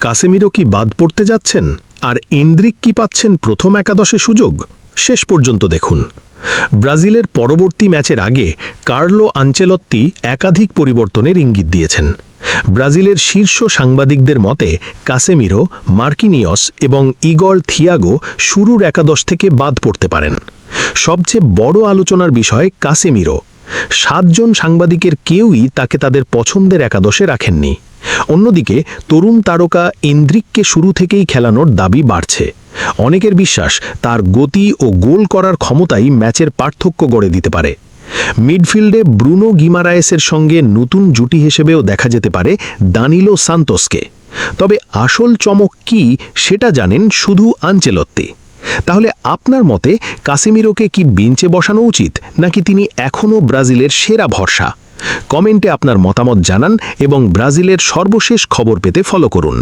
Casemiro কি বাদ পড়তে যাচ্ছেন, আর এন্দ্রিক কি পাচ্ছেন প্রথম একাদশে সুযোগ? শেষ পর্যন্ত দেখুন। ব্রাজিলের পরবর্তী ম্যাচের আগে কার্লো আনচেলত্তি একাধিক পরিবর্তনের ইঙ্গিত দিয়েছেন। ব্রাজিলের শীর্ষ সাংবাদিকদের মতে কাসেমিরো, মার্কিনিয়স এবং ইগর থিয়াগো শুরুর একাদশ থেকে বাদ পড়তে পারেন। সবচেয়ে বড় আলোচনার বিষয় কাসেমিরো। 7 জন সাংবাদিকের কেউই তাকে তাদের পছন্দের একাদশে রাখেননি। অন্যদিকে তরুণ তারকা এন্দ্রিককে শুরু থেকেই খেলানোর দাবি বাড়ছে। অনেকের বিশ্বাস তার গতি ও গোল করার ক্ষমতাই ম্যাচের পার্থক্য গড়ে দিতে পারে। মিডফিল্ডে ব্রুনো গিমারায়েসের সঙ্গে নতুন জুটি হিসেবেও দেখা যেতে পারে দানিলো সান্তোসকে। তবে আসল চমক কি সেটা জানেন শুধু আনচেলত্তি। তাহলে আপনার মতে কাসেমিরোকে কি বেঞ্চে বসানো উচিত, নাকি তিনি এখনও ব্রাজিলের সেরা ভরসা? কমেন্টে আপনার মতামত জানান এবং ব্রাজিলের সর্বশেষ খবর পেতে ফলো করুন।